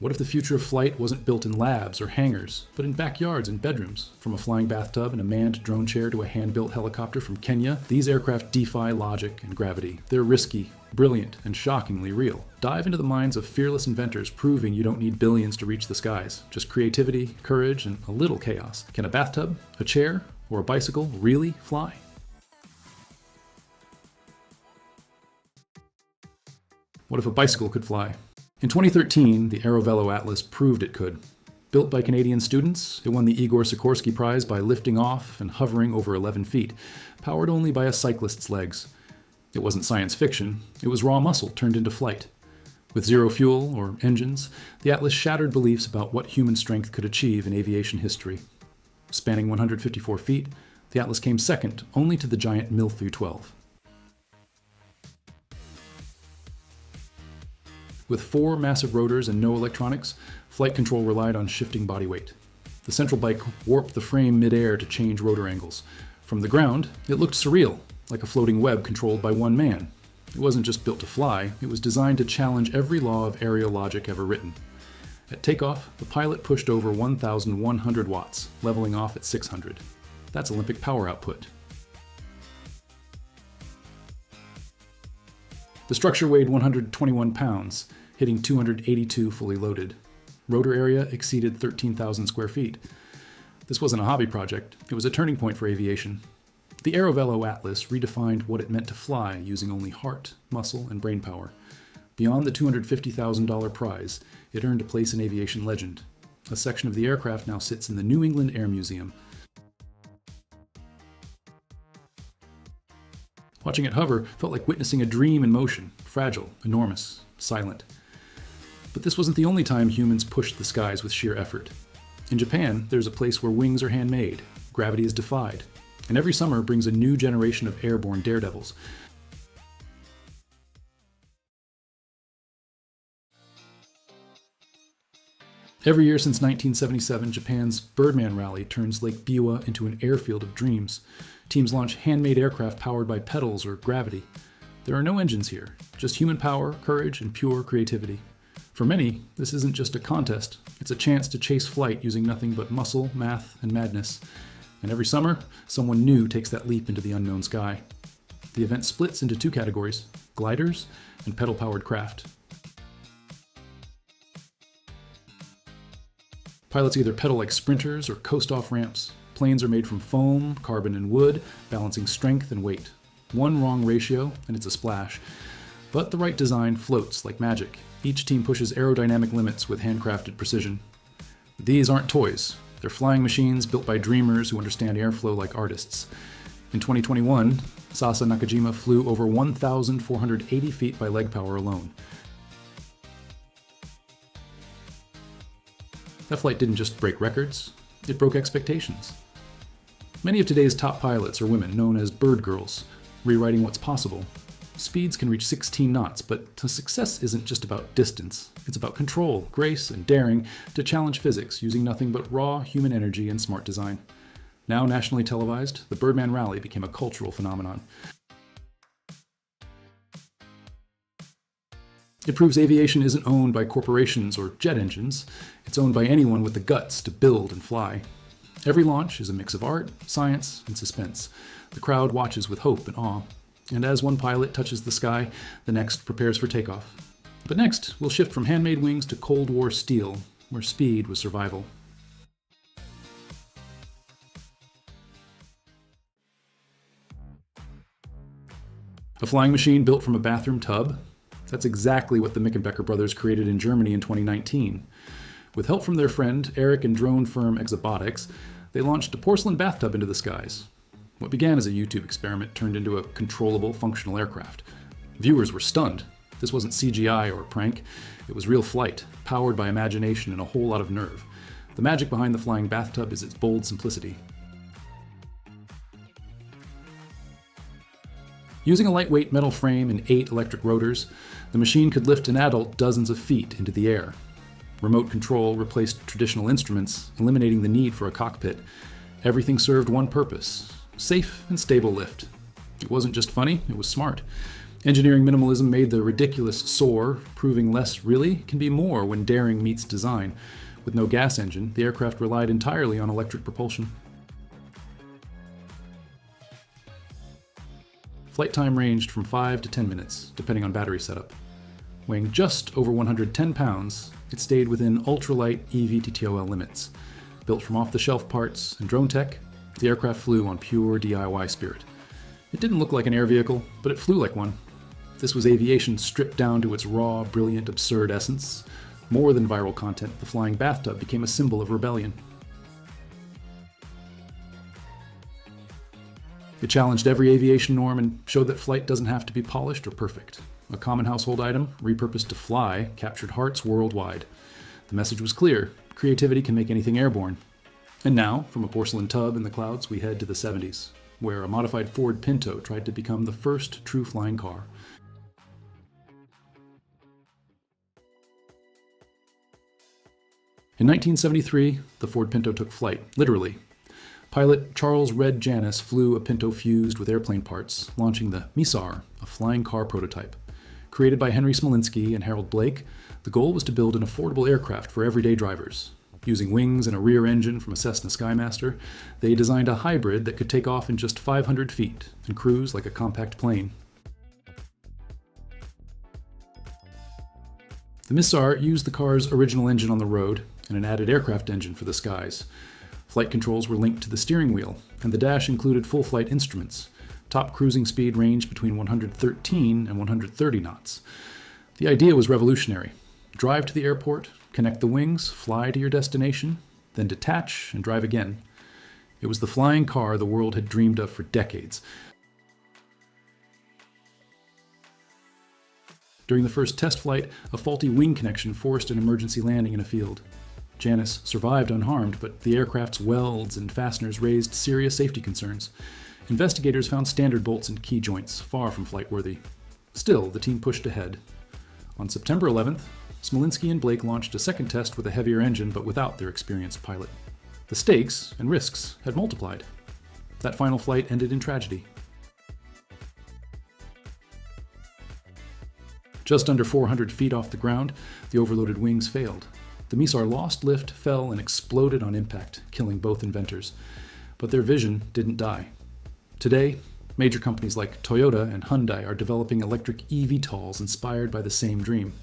What if the future of flight wasn't built in labs or hangars, but in backyards and bedrooms? From a flying bathtub and a manned drone chair to a hand-built helicopter from Kenya, these aircraft defy logic and gravity. They're risky, brilliant, and shockingly real. Dive into the minds of fearless inventors proving you don't need billions to reach the skies. Just creativity, courage, and a little chaos. Can a bathtub, a chair, or a bicycle really fly? What if a bicycle could fly? In 2013, the Aerovelo Atlas proved it could. Built by Canadian students, it won the Igor Sikorsky Prize by lifting off and hovering over 11 feet, powered only by a cyclist's legs. It wasn't science fiction, it was raw muscle turned into flight. With zero fuel or engines, the Atlas shattered beliefs about what human strength could achieve in aviation history. Spanning 154 feet, the Atlas came second only to the giant Milfu 12. With 4 massive rotors and no electronics, flight control relied on shifting body weight. The central bike warped the frame mid-air to change rotor angles. From the ground, it looked surreal, like a floating web controlled by one man. It wasn't just built to fly, it was designed to challenge every law of aerial logic ever written. At takeoff, the pilot pushed over 1,100 watts, leveling off at 600. That's Olympic power output. The structure weighed 121 pounds, hitting 282 fully loaded. Rotor area exceeded 13,000 square feet. This wasn't a hobby project, it was a turning point for aviation. The Aerovelo Atlas redefined what it meant to fly using only heart, muscle, and brain power. Beyond the $250,000 prize, it earned a place in aviation legend. A section of the aircraft now sits in the New England Air Museum. Watching it hover felt like witnessing a dream in motion, fragile, enormous, silent. But this wasn't the only time humans pushed the skies with sheer effort. In Japan, there's a place where wings are handmade, gravity is defied, and every summer brings a new generation of airborne daredevils. Every year since 1977, Japan's Birdman Rally turns Lake Biwa into an airfield of dreams. Teams launch handmade aircraft powered by pedals or gravity. There are no engines here, just human power, courage, and pure creativity. For many, this isn't just a contest, it's a chance to chase flight using nothing but muscle, math, and madness. And every summer, someone new takes that leap into the unknown sky. The event splits into 2 categories, gliders and pedal-powered craft. Pilots either pedal like sprinters or coast off ramps. Planes are made from foam, carbon, and wood, balancing strength and weight. One wrong ratio, and it's a splash. But the right design floats like magic. Each team pushes aerodynamic limits with handcrafted precision. These aren't toys. They're flying machines built by dreamers who understand airflow like artists. In 2021, Sasa Nakajima flew over 1,480 feet by leg power alone. That flight didn't just break records, it broke expectations. Many of today's top pilots are women, known as bird girls, rewriting what's possible. Speeds can reach 16 knots, but success isn't just about distance. It's about control, grace, and daring to challenge physics using nothing but raw human energy and smart design. Now nationally televised, the Birdman Rally became a cultural phenomenon. It proves aviation isn't owned by corporations or jet engines. It's owned by anyone with the guts to build and fly. Every launch is a mix of art, science, and suspense. The crowd watches with hope and awe. And as one pilot touches the sky, the next prepares for takeoff. But next, we'll shift from handmade wings to Cold War steel, where speed was survival. A flying machine built from a bathroom tub? That's exactly what the Mickenbecker brothers created in Germany in 2019. With help from their friend Eric and drone firm Exobotics, they launched a porcelain bathtub into the skies. What began as a YouTube experiment turned into a controllable, functional aircraft. Viewers were stunned. This wasn't CGI or a prank. It was real flight, powered by imagination and a whole lot of nerve. The magic behind the flying bathtub is its bold simplicity. Using a lightweight metal frame and 8 electric rotors, the machine could lift an adult dozens of feet into the air. Remote control replaced traditional instruments, eliminating the need for a cockpit. Everything served one purpose: safe and stable lift. It wasn't just funny, it was smart. Engineering minimalism made the ridiculous soar, proving less really can be more when daring meets design. With no gas engine, the aircraft relied entirely on electric propulsion. Flight time ranged from 5 to 10 minutes, depending on battery setup. Weighing just over 110 pounds, it stayed within ultralight eVTOL limits. Built from off-the-shelf parts and drone tech, the aircraft flew on pure DIY spirit. It didn't look like an air vehicle, but it flew like one. This was aviation stripped down to its raw, brilliant, absurd essence. More than viral content, the Flying Bathtub became a symbol of rebellion. It challenged every aviation norm and showed that flight doesn't have to be polished or perfect. A common household item, repurposed to fly, captured hearts worldwide. The message was clear: creativity can make anything airborne. And now, from a porcelain tub in the clouds, we head to the 70s, where a modified Ford Pinto tried to become the first true flying car. In 1973, the Ford Pinto took flight, literally. Pilot Charles "Red" Janus flew a Pinto fused with airplane parts, launching the Misar, a flying car prototype. Created by Henry Smolinski and Harold Blake, the goal was to build an affordable aircraft for everyday drivers. Using wings and a rear engine from a Cessna Skymaster, they designed a hybrid that could take off in just 500 feet and cruise like a compact plane. The Misar used the car's original engine on the road and an added aircraft engine for the skies. Flight controls were linked to the steering wheel, and the dash included full flight instruments. Top cruising speed ranged between 113 and 130 knots. The idea was revolutionary. Drive to the airport, connect the wings, fly to your destination, then detach and drive again. It was the flying car the world had dreamed of for decades. During the first test flight, a faulty wing connection forced an emergency landing in a field. Janus survived unharmed, but the aircraft's welds and fasteners raised serious safety concerns. Investigators found standard bolts in key joints, far from flight-worthy. Still, the team pushed ahead. On September 11th, Smolinski and Blake launched a second test with a heavier engine, but without their experienced pilot. The stakes and risks had multiplied. That final flight ended in tragedy. Just under 400 feet off the ground, the overloaded wings failed. The Misar lost lift, fell, and exploded on impact, killing both inventors. But their vision didn't die. Today, major companies like Toyota and Hyundai are developing electric eVTOLs inspired by the same dream.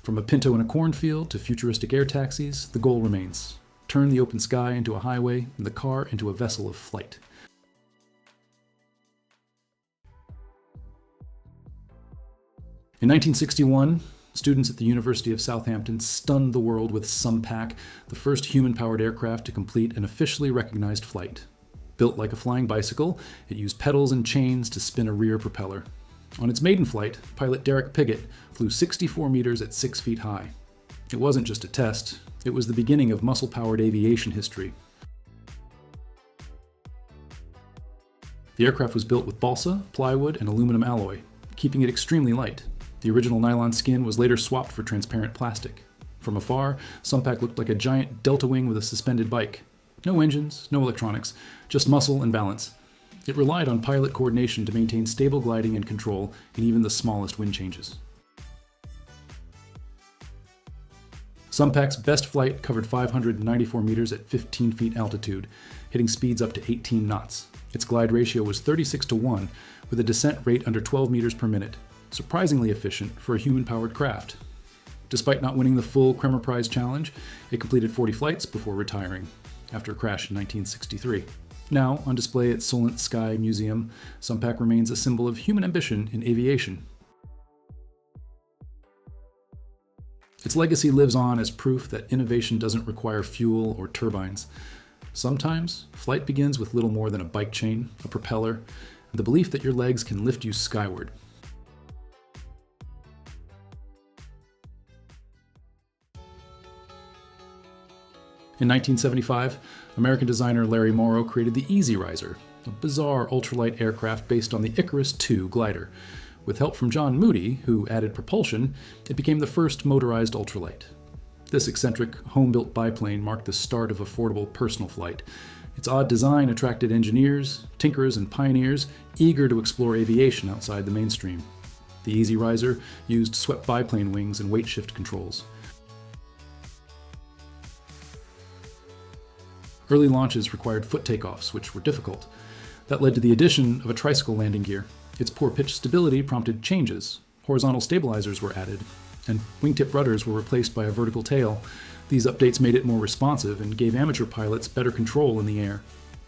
From a Pinto in a cornfield to futuristic air taxis, the goal remains: turn the open sky into a highway and the car into a vessel of flight. In 1961, students at the University of Southampton stunned the world with SUMPAC, the first human-powered aircraft to complete an officially recognized flight. Built like a flying bicycle, it used pedals and chains to spin a rear propeller. On its maiden flight, pilot Derek Piggott flew 64 meters at 6 feet high. It wasn't just a test, it was the beginning of muscle-powered aviation history. The aircraft was built with balsa, plywood, and aluminum alloy, keeping it extremely light. The original nylon skin was later swapped for transparent plastic. From afar, SUMPAC looked like a giant delta wing with a suspended bike. No engines, no electronics, just muscle and balance. It relied on pilot coordination to maintain stable gliding and control in even the smallest wind changes. SUMPAC's best flight covered 594 meters at 15 feet altitude, hitting speeds up to 18 knots. Its glide ratio was 36-1, with a descent rate under 12 meters per minute. Surprisingly efficient for a human-powered craft. Despite not winning the full Kremer Prize challenge, it completed 40 flights before retiring, after a crash in 1963. Now, on display at Solent Sky Museum, SUMPAC remains a symbol of human ambition in aviation. Its legacy lives on as proof that innovation doesn't require fuel or turbines. Sometimes, flight begins with little more than a bike chain, a propeller, and the belief that your legs can lift you skyward. In 1975, American designer Larry Morrow created the Easy Riser, a bizarre ultralight aircraft based on the Icarus II glider. With help from John Moody, who added propulsion, it became the first motorized ultralight. This eccentric, home-built biplane marked the start of affordable personal flight. Its odd design attracted engineers, tinkerers, and pioneers eager to explore aviation outside the mainstream. The Easy Riser used swept biplane wings and weight shift controls. Early launches required foot takeoffs, which were difficult. That led to the addition of a tricycle landing gear. Its poor pitch stability prompted changes. Horizontal stabilizers were added, and wingtip rudders were replaced by a vertical tail. These updates made it more responsive and gave amateur pilots better control in the air.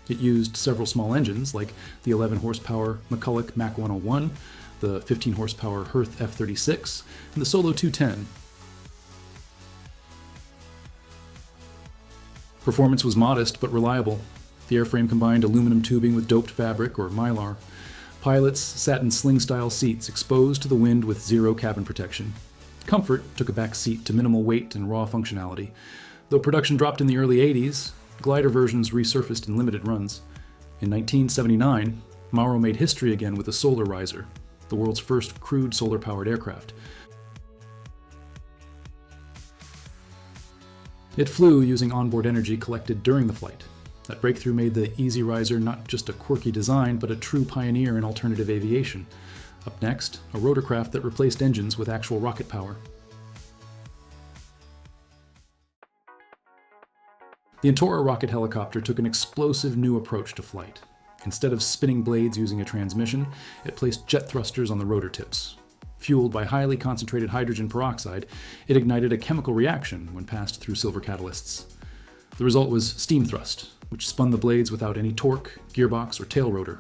It used several small engines, like the 11-horsepower McCulloch Mach 101, the 15-horsepower Hirth F-36, and the Solo 210. Performance was modest but reliable. The airframe combined aluminum tubing with doped fabric, or mylar. Pilots sat in sling-style seats exposed to the wind with zero cabin protection. Comfort took a back seat to minimal weight and raw functionality. Though production dropped in the early 80s, glider versions resurfaced in limited runs. In 1979, Mauro made history again with the Solar Riser, the world's first crewed solar-powered aircraft. It flew using onboard energy collected during the flight. That breakthrough made the Easy Riser not just a quirky design, but a true pioneer in alternative aviation. Up next, a rotorcraft that replaced engines with actual rocket power. The Antora rocket helicopter took an explosive new approach to flight. Instead of spinning blades using a transmission, it placed jet thrusters on the rotor tips. Fueled by highly concentrated hydrogen peroxide, it ignited a chemical reaction when passed through silver catalysts. The result was steam thrust, which spun the blades without any torque, gearbox, or tail rotor.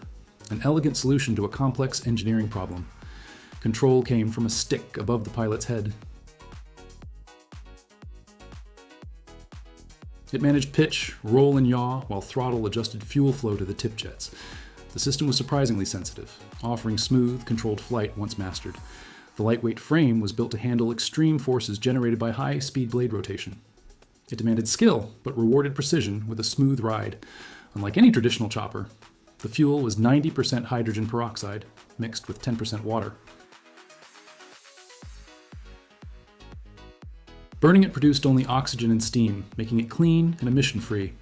An elegant solution to a complex engineering problem. Control came from a stick above the pilot's head. It managed pitch, roll, and yaw while throttle adjusted fuel flow to the tip jets. The system was surprisingly sensitive, offering smooth, controlled flight once mastered. The lightweight frame was built to handle extreme forces generated by high-speed blade rotation. It demanded skill, but rewarded precision with a smooth ride. Unlike any traditional chopper, the fuel was 90% hydrogen peroxide, mixed with 10% water. Burning it produced only oxygen and steam, making it clean and emission-free.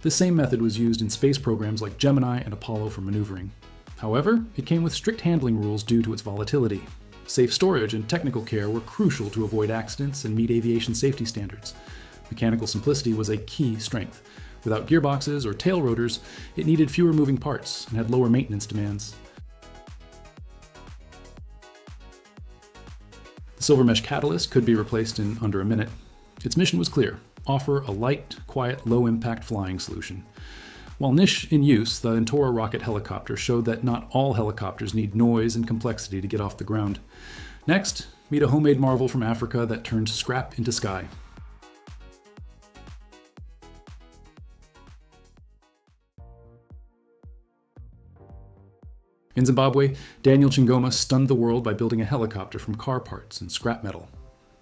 This same method was used in space programs like Gemini and Apollo for maneuvering. However, it came with strict handling rules due to its volatility. Safe storage and technical care were crucial to avoid accidents and meet aviation safety standards. Mechanical simplicity was a key strength. Without gearboxes or tail rotors, it needed fewer moving parts and had lower maintenance demands. The silver mesh catalyst could be replaced in under a minute. Its mission was clear: offer a light, quiet, low-impact flying solution. While niche in use, the Antora rocket helicopter showed that not all helicopters need noise and complexity to get off the ground. Next, meet a homemade marvel from Africa that turned scrap into sky. In Zimbabwe, Daniel Chingoma stunned the world by building a helicopter from car parts and scrap metal.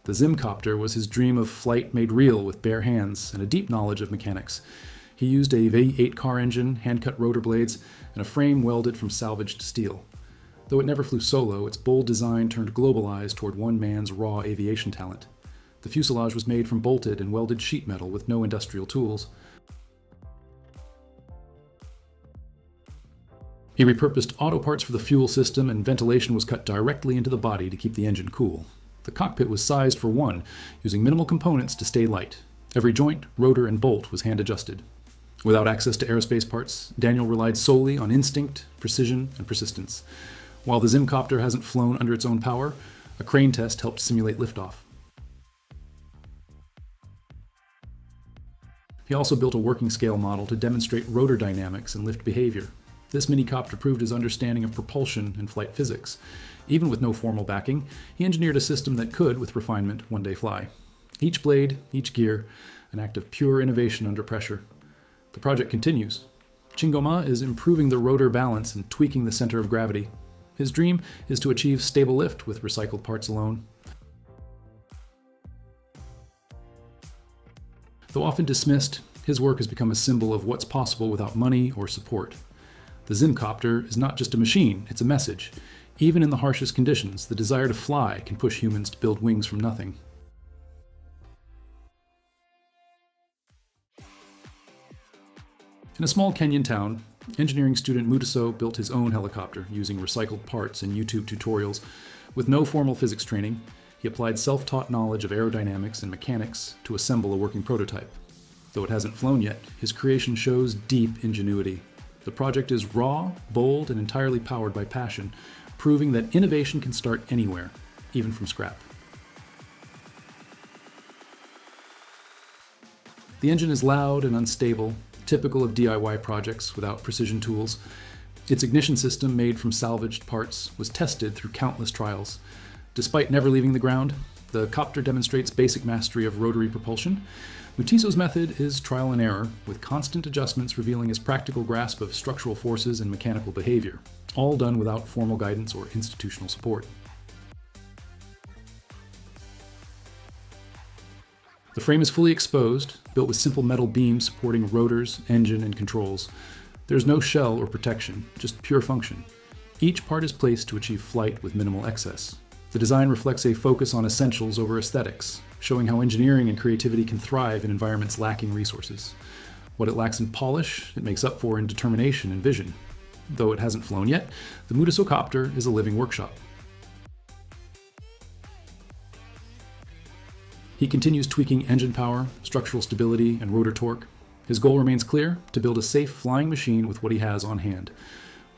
The Zimcopter was his dream of flight made real with bare hands and a deep knowledge of mechanics. He used a V8 car engine, hand-cut rotor blades, and a frame welded from salvaged steel. Though it never flew solo, its bold design turned global eyes toward one man's raw aviation talent. The fuselage was made from bolted and welded sheet metal with no industrial tools. He repurposed auto parts for the fuel system, and ventilation was cut directly into the body to keep the engine cool. The cockpit was sized for one, using minimal components to stay light. Every joint, rotor, and bolt was hand-adjusted. Without access to aerospace parts, Daniel relied solely on instinct, precision, and persistence. While the Zimcopter hasn't flown under its own power, a crane test helped simulate liftoff. He also built a working scale model to demonstrate rotor dynamics and lift behavior. This minicopter proved his understanding of propulsion and flight physics. Even with no formal backing, he engineered a system that could, with refinement, one day fly. Each blade, each gear, an act of pure innovation under pressure. The project continues. Chingoma is improving the rotor balance and tweaking the center of gravity. His dream is to achieve stable lift with recycled parts alone. Though often dismissed, his work has become a symbol of what's possible without money or support. The Zimcopter is not just a machine, it's a message. Even in the harshest conditions, the desire to fly can push humans to build wings from nothing. In a small Kenyan town, engineering student Mutiso built his own helicopter using recycled parts and YouTube tutorials. With no formal physics training, he applied self-taught knowledge of aerodynamics and mechanics to assemble a working prototype. Though it hasn't flown yet, his creation shows deep ingenuity. The project is raw, bold, and entirely powered by passion, proving that innovation can start anywhere, even from scrap. The engine is loud and unstable, typical of DIY projects without precision tools. Its ignition system, made from salvaged parts, was tested through countless trials. Despite never leaving the ground, the copter demonstrates basic mastery of rotary propulsion. Mutiso's method is trial and error, with constant adjustments revealing his practical grasp of structural forces and mechanical behavior, all done without formal guidance or institutional support. The frame is fully exposed, built with simple metal beams supporting rotors, engine, and controls. There's no shell or protection, just pure function. Each part is placed to achieve flight with minimal excess. The design reflects a focus on essentials over aesthetics, showing how engineering and creativity can thrive in environments lacking resources. What it lacks in polish, it makes up for in determination and vision. Though it hasn't flown yet, the Mutiso Copter is a living workshop. He continues tweaking engine power, structural stability, and rotor torque. His goal remains clear: to build a safe flying machine with what he has on hand.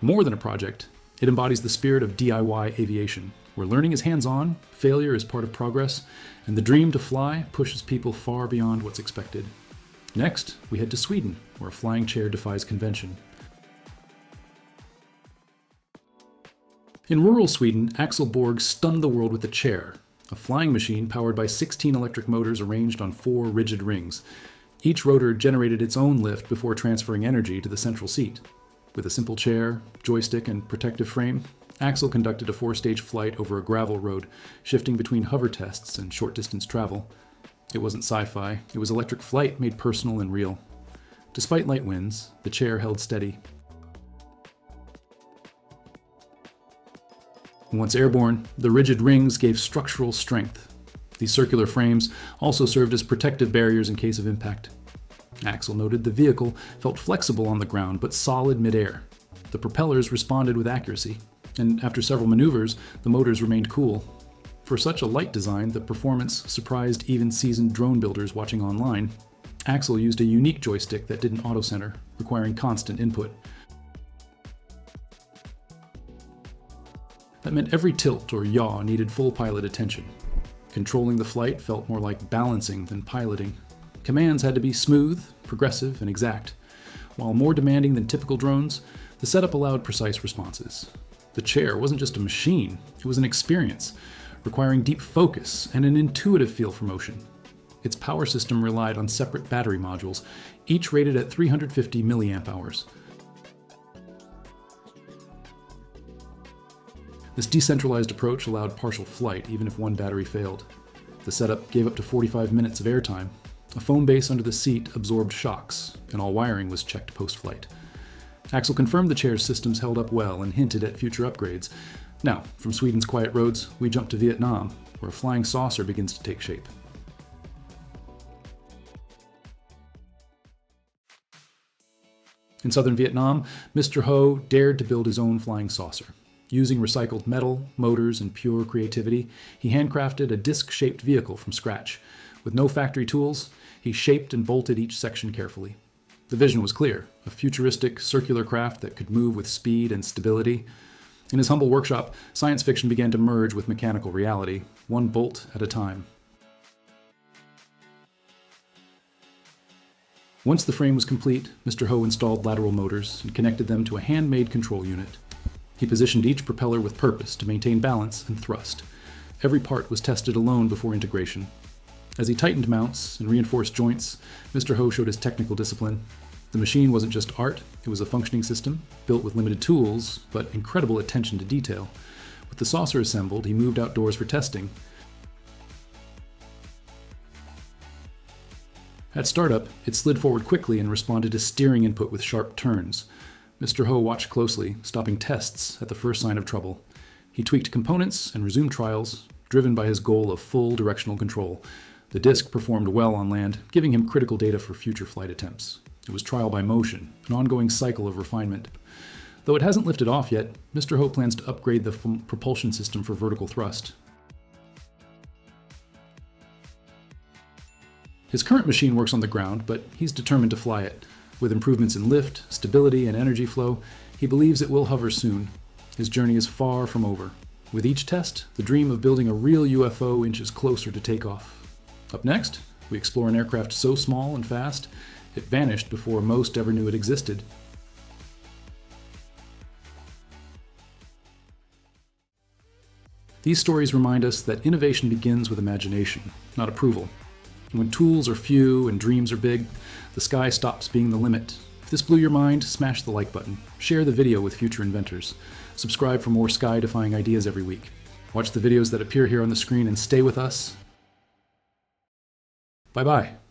More than a project, it embodies the spirit of DIY aviation, where learning is hands-on, failure is part of progress, and the dream to fly pushes people far beyond what's expected. Next, we head to Sweden, where a flying chair defies convention. In rural Sweden, Axel Borg stunned the world with the chair, a flying machine powered by 16 electric motors arranged on 4 rigid rings. Each rotor generated its own lift before transferring energy to the central seat. With a simple chair, joystick, and protective frame, Axel conducted a 4-stage flight over a gravel road, shifting between hover tests and short-distance travel. It wasn't sci-fi, it was electric flight made personal and real. Despite light winds, the chair held steady. Once airborne, the rigid rings gave structural strength. These circular frames also served as protective barriers in case of impact. Axel noted the vehicle felt flexible on the ground but solid mid-air. The propellers responded with accuracy, and after several maneuvers, the motors remained cool. For such a light design, the performance surprised even seasoned drone builders watching online. Axel used a unique joystick that didn't auto-center, requiring constant input. That meant every tilt or yaw needed full pilot attention. Controlling the flight felt more like balancing than piloting. Commands had to be smooth, progressive, and exact. While more demanding than typical drones, the setup allowed precise responses. The chair wasn't just a machine, it was an experience, requiring deep focus and an intuitive feel for motion. Its power system relied on separate battery modules, each rated at 350 milliamp hours. This decentralized approach allowed partial flight, even if one battery failed. The setup gave up to 45 minutes of airtime. A foam base under the seat absorbed shocks, and all wiring was checked post-flight. Axel confirmed the chair's systems held up well and hinted at future upgrades. Now, from Sweden's quiet roads, we jump to Vietnam, where a flying saucer begins to take shape. In southern Vietnam, Mr. Ho dared to build his own flying saucer. Using recycled metal, motors, and pure creativity, he handcrafted a disc-shaped vehicle from scratch. With no factory tools, he shaped and bolted each section carefully. The vision was clear, a futuristic, circular craft that could move with speed and stability. In his humble workshop, science fiction began to merge with mechanical reality, one bolt at a time. Once the frame was complete, Mr. Ho installed lateral motors and connected them to a handmade control unit. He positioned each propeller with purpose to maintain balance and thrust. Every part was tested alone before integration. As he tightened mounts and reinforced joints, Mr. Ho showed his technical discipline. The machine wasn't just art, it was a functioning system, built with limited tools, but incredible attention to detail. With the saucer assembled, he moved outdoors for testing. At startup, it slid forward quickly and responded to steering input with sharp turns. Mr. Ho watched closely, stopping tests at the first sign of trouble. He tweaked components and resumed trials, driven by his goal of full directional control. The disc performed well on land, giving him critical data for future flight attempts. It was trial by motion, an ongoing cycle of refinement. Though it hasn't lifted off yet, Mr. Hope plans to upgrade the propulsion system for vertical thrust. His current machine works on the ground, but he's determined to fly it. With improvements in lift, stability, and energy flow, he believes it will hover soon. His journey is far from over. With each test, the dream of building a real UFO inches closer to takeoff. Up next, we explore an aircraft so small and fast, it vanished before most ever knew it existed. These stories remind us that innovation begins with imagination, not approval. And when tools are few and dreams are big, the sky stops being the limit. If this blew your mind, smash the like button. Share the video with future inventors. Subscribe for more sky-defying ideas every week. Watch the videos that appear here on the screen and stay with us. Bye-bye.